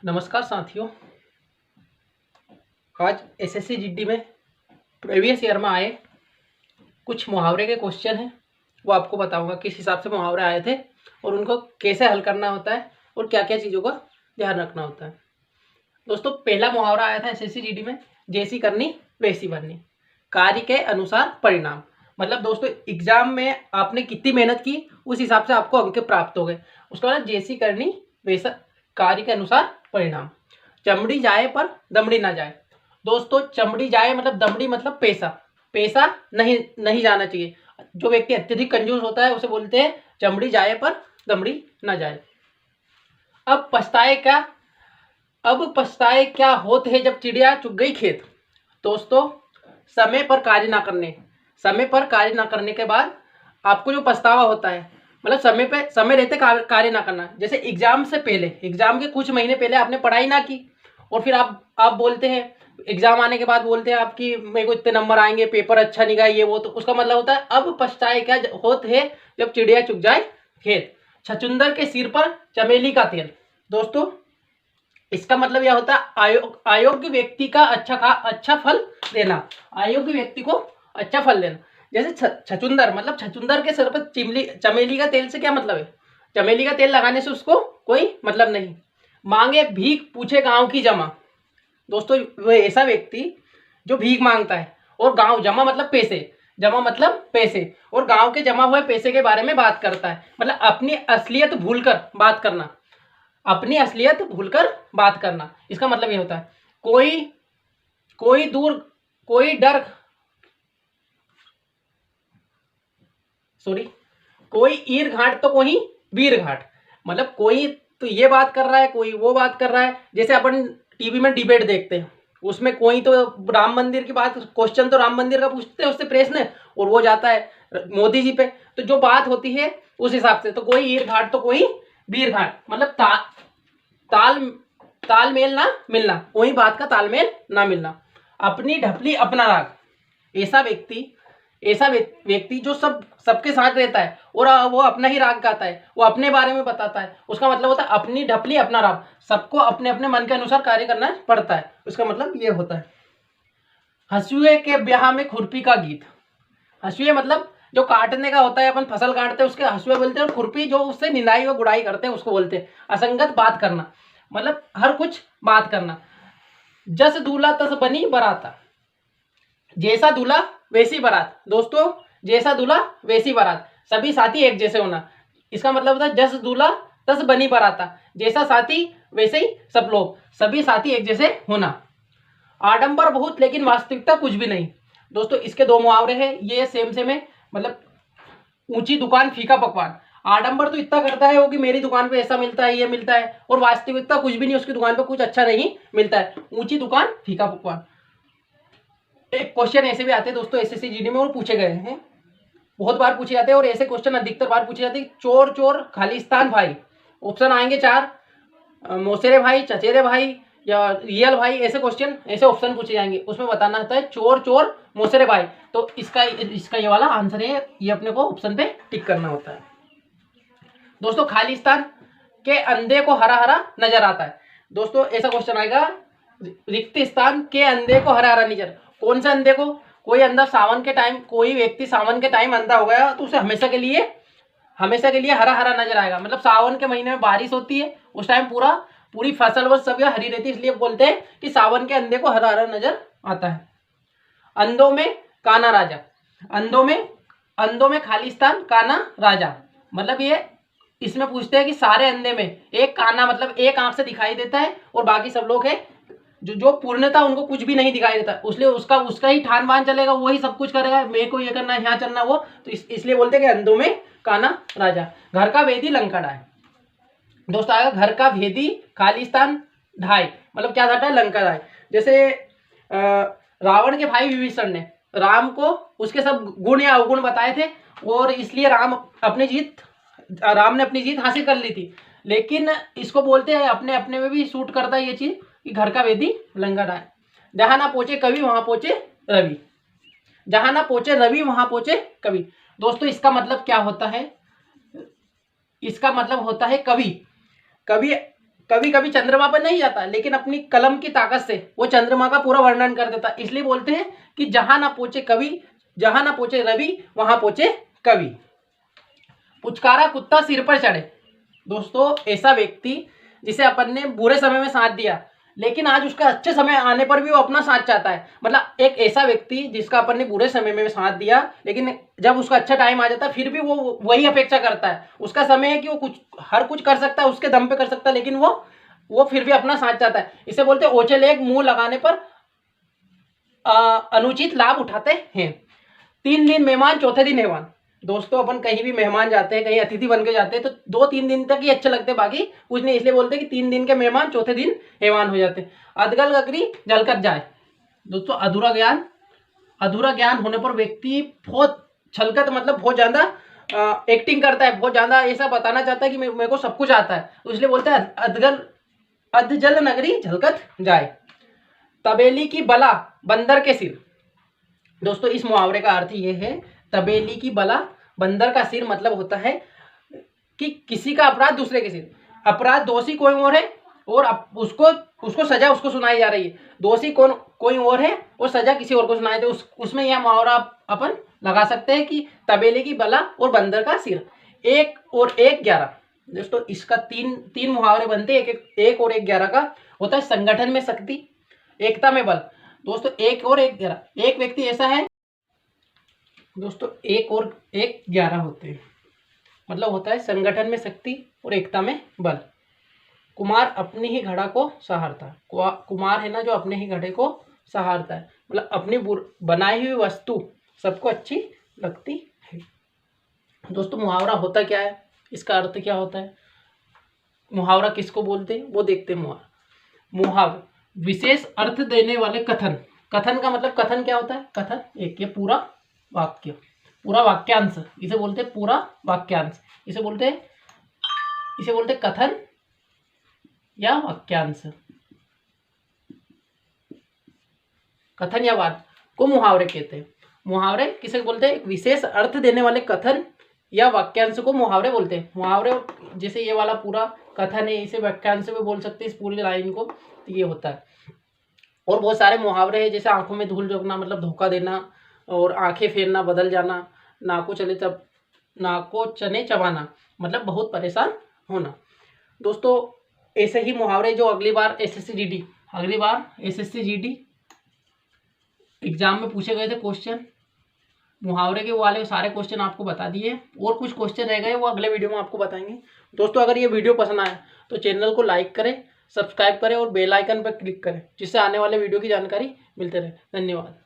नमस्कार साथियों। आज एसएससी जीडी में प्रीवियस ईयर में आए कुछ मुहावरे के क्वेश्चन हैं, वो आपको बताऊंगा किस हिसाब से मुहावरे आए थे और उनको कैसे हल करना होता है और क्या क्या चीज़ों का ध्यान रखना होता है। दोस्तों, पहला मुहावरा आया था एसएससी जीडी में, जैसी करनी वैसी बननी, कार्य के अनुसार परिणाम। मतलब दोस्तों, एग्जाम में आपने कितनी मेहनत की उस हिसाब से आपको अंक प्राप्त हो गए। उसके बाद जैसी करनी वैसा, कार्य के अनुसार परिणाम। चमड़ी जाए पर दमड़ी ना जाए। दोस्तों, चमड़ी जाए मतलब दमड़ी मतलब पैसा, पैसा नहीं नहीं जाना चाहिए। जो व्यक्ति अत्यधिक कंजूस होता है उसे बोलते हैं चमड़ी जाए पर दमड़ी ना जाए। अब पछताए क्या होत है जब चिड़िया चुग गई खेत। दोस्तों, समय पर कार्य ना करने के बाद आपको जो पछतावा होता है, मतलब समय रहते कार्य ना करना। जैसे एग्जाम से पहले, एग्जाम के कुछ महीने पहले आपने पढ़ाई ना की और फिर आप बोलते हैं, एग्जाम आने के बाद बोलते हैं आपकी मेरे को इतने नंबर आएंगे, पेपर अच्छा नहीं गया, ये वो, तो उसका मतलब होता है अब पछताए क्या होत है जब चिड़िया चुग जाए खेत। छछुंदर के सिर पर चमेली का तेल। दोस्तों, इसका मतलब यह होता है अयोग्य व्यक्ति का अच्छा फल देना, अयोग्य व्यक्ति को अच्छा फल देना। जैसे छछुंदर मतलब छछुंदर के सिर पर चमेली का तेल से क्या मतलब है? चमेली का तेल लगाने से उसको कोई मतलब नहीं। मांगे भीख पूछे गांव की जमा। दोस्तों, वह ऐसा व्यक्ति जो भीख मांगता है और गांव जमा मतलब पैसे और गांव के जमा हुए पैसे के बारे में बात करता है, मतलब अपनी असलियत भूलकर बात करना, अपनी असलियत भूलकर बात करना। इसका मतलब ये होता है कोई ईर घाट तो कोई वीर घाट। मतलब कोई तो ये बात कर रहा है, कोई वो बात कर रहा है। जैसे अपन टीवी में डिबेट देखते हैं, उसमें कोई तो राम मंदिर की बात, क्वेश्चन तो राम मंदिर का पूछते हैं उससे प्रश्न, और वो जाता है मोदी जी पे। तो जो बात होती है उस हिसाब से, तो कोई ईर घाट तो कोई वीर घाट, मतलब तालमेल ना मिलना, कोई बात का तालमेल ना मिलना। अपनी ढपली अपना राग। ऐसा व्यक्ति जो सबके साथ रहता है और वो अपना ही राग गाता है, वो अपने बारे में बताता है। उसका मतलब होता है अपनी ढपली अपना राग। सबको अपने अपने मन के अनुसार कार्य करना पड़ता है, उसका मतलब ये होता है। हंसुए के ब्याह में खुरपी का गीत। हंसुए मतलब जो काटने का होता है, अपन फसल काटते हैं उसके हंसुए बोलते हैं, और खुरपी जो उससे निंदाई व गुड़ाई करते हैं उसको बोलते हैं। असंगत बात करना मतलब हर कुछ बात करना। जस दूल्हा तस बनी बराता। जैसा दूल्हा वैसी बारात। दोस्तों, जैसा दूल्हा वैसी बारात, सभी साथी एक जैसे होना। इसका मतलब होता है जस दूल्हा तस बनी बराता, जैसा साथी वैसे ही सब लोग, सभी साथी एक जैसे होना। आडंबर बहुत लेकिन वास्तविकता कुछ भी नहीं। दोस्तों, इसके दो मुहावरे हैं, ये सेम है। मतलब ऊंची दुकान फीका पकवान। आडंबर तो इतना करता है वो कि मेरी दुकान पे ऐसा मिलता है, ये मिलता है, और वास्तविकता कुछ भी नहीं, उसकी दुकान पे कुछ अच्छा नहीं मिलता है। ऊंची दुकान फीका पकवान। एक क्वेश्चन ऐसे भी आते हैं दोस्तों एसएससी जीडी में, और पूछे गए हैं, बहुत बार पूछे जाते हैं, और ऐसे क्वेश्चन अधिकतर बार पूछे जाते हैं। चोर चोर खालिस्तान भाई। ऑप्शन आएंगे 4, मौसेरे भाई, चचेरे भाई या रियल भाई। ऐसे क्वेश्चन, ऐसे ऑप्शन पूछे जाएंगे, उसमें बताना होता है चोर चोर मौसेरे भाई। तो इसका ये वाला आंसर है, ये अपने को ऑप्शन पे टिक करना होता है। दोस्तों, खालिस्तान के अंधे को हरा हरा नजर आता है। दोस्तों, ऐसा क्वेश्चन आएगा, रिक्त स्थान के अंधे को हरा हरा नजर। कौन से अंधे को? कोई अंधा सावन के टाइम, कोई व्यक्ति सावन के टाइम अंधा हो गया तो उसे हमेशा के लिए हरा हरा नजर आएगा। मतलब सावन के महीने में बारिश होती है, उस टाइम पूरी फसल व सब हरी रहती है, इसलिए बोलते हैं कि सावन के अंधे को हरा हरा नजर आता है। अंधों में काना राजा। अंधों में खालिस्तान काना राजा। मतलब ये इसमें पूछते हैं कि सारे अंधे में एक काना मतलब एक आंख से दिखाई देता है, और बाकी सब लोग है जो पूर्णता उनको कुछ भी नहीं दिखाई देता, इसलिए उसका ही ठान बान चलेगा, वही सब कुछ करेगा, मेरे को ये करना है, यहाँ चलना वो। तो इसलिए बोलते हैं कि अंधों में काना राजा। घर का वेदी लंका ढाई। दोस्तों, आएगा घर का भेदी खालिस्तान ढाई, मतलब क्या था? लंका ढाई। जैसे रावण के भाई विभीषण ने राम को उसके सब गुण या अवगुण बताए थे, और इसलिए राम ने अपनी जीत हासिल कर ली थी। लेकिन इसको बोलते हैं, अपने अपने में भी सूट करता है ये चीज कि घर का वेदी लंका ढाई। जहां ना पहुंचे कवि वहां पहुंचे रवि। जहां ना पहुंचे रवि वहां पहुंचे कवि। दोस्तों, इसका मतलब क्या होता है? इसका मतलब होता है कवि कभी कभी चंद्रमा पर नहीं जाता, लेकिन अपनी कलम की ताकत से वो चंद्रमा का पूरा वर्णन कर देता। इसलिए बोलते हैं कि जहां ना पहुंचे कवि, जहां ना पहुंचे रवि, वहां पहुंचे कवि। पुचकारा कुत्ता सिर पर चढ़े। दोस्तों ऐसा व्यक्ति जिसे अपन ने बुरे समय में साथ दिया, लेकिन आज उसका अच्छे समय आने पर भी वो अपना साथ चाहता है। मतलब एक ऐसा व्यक्ति जिसका अपन ने बुरे समय में साथ दिया, लेकिन जब उसका अच्छा टाइम आ जाता है फिर भी वो वही अपेक्षा करता है। उसका समय है कि वो कुछ हर कुछ कर सकता है, उसके दम पे कर सकता है, लेकिन वो फिर भी अपना साथ चाहता है। इसे बोलते हैं ओछे लेग मुंह लगाने पर अनुचित लाभ उठाते हैं। 3 दिन मेहमान चौथे दिन हैवान। दोस्तों अपन कहीं भी मेहमान जाते हैं, कहीं अतिथि बन के जाते हैं, तो 2-3 दिन तक ही अच्छे लगते हैं, बाकी कुछ नहीं। इसलिए बोलते हैं कि 3 दिन के मेहमान चौथे दिन हैवान हो जाते हैं। अदगल गगरी झलकत जाए। दोस्तों अधूरा ज्ञान होने पर व्यक्ति बहुत छलकत मतलब बहुत ज्यादा एक्टिंग करता है, बहुत ज्यादा ऐसा बताना चाहता है कि मेरे को सब कुछ आता है, तो इसलिए बोलते हैं अधजल नगरी झलकत जाए। तबेली की बला बंदर के सिर। दोस्तों इस मुहावरे का अर्थ ये है, तबेली की बला बंदर का सिर, मतलब होता है कि किसी का अपराध दूसरे के सिर। अपराध दोषी कोई और है और उसको सजा उसको सुनाई जा रही है। दोषी कोई और है और सजा किसी और को सुनाई दे, उसमें यह मुहावरा अपन लगा सकते हैं कि तबेले की बला और बंदर का सिर। 1 और 1 11। दोस्तों इसका तीन मुहावरे बनते हैं। एक और 1 11 का होता है संगठन में शक्ति, एकता में बल। दोस्तों 1 और 1 11, एक व्यक्ति ऐसा है दोस्तों 1 और 1 11 होते हैं, मतलब होता है संगठन में शक्ति और एकता में बल। कुमार अपनी ही घड़ा को सहारता है। कुमार है ना जो अपने ही घड़े को सहारता है, मतलब अपनी बनाई हुई वस्तु सबको अच्छी लगती है। दोस्तों मुहावरा होता क्या है, इसका अर्थ क्या होता है, मुहावरा किसको बोलते हैं वो देखते हैं। मुहावरा विशेष अर्थ देने वाले कथन। कथन का मतलब कथन क्या होता है, कथन एक ये पूरा वाक्य, पूरा वाक्यांश, इसे बोलते हैं पूरा वाक्यांश। इसे बोलते कथन या वाक्यांश। कथन या वाक्य को मुहावरे कहते हैं। मुहावरे किसे बोलते हैं, एक विशेष अर्थ देने वाले कथन या वाक्यांश को मुहावरे बोलते हैं। मुहावरे जैसे ये वाला पूरा कथन है, इसे वाक्यांश में बोल सकते हैं, इस पूरी लाइन को, तो ये होता है। और बहुत सारे मुहावरे हैं, जैसे आंखों में धूल झोंकना मतलब धोखा देना, और आंखें फेरना बदल जाना, नाको चने चबाना मतलब बहुत परेशान होना। दोस्तों ऐसे ही मुहावरे जो अगली बार एसएससी जीडी एग्जाम में पूछे गए थे क्वेश्चन, मुहावरे के वाले सारे क्वेश्चन आपको बता दिए, और कुछ क्वेश्चन रह गए वो अगले वीडियो में आपको बताएंगे। दोस्तों अगर ये वीडियो पसंद आए तो चैनल को लाइक करें, सब्सक्राइब करें और बेल आइकन पर क्लिक करें, जिससे आने वाले वीडियो की जानकारी मिलते रहे। धन्यवाद।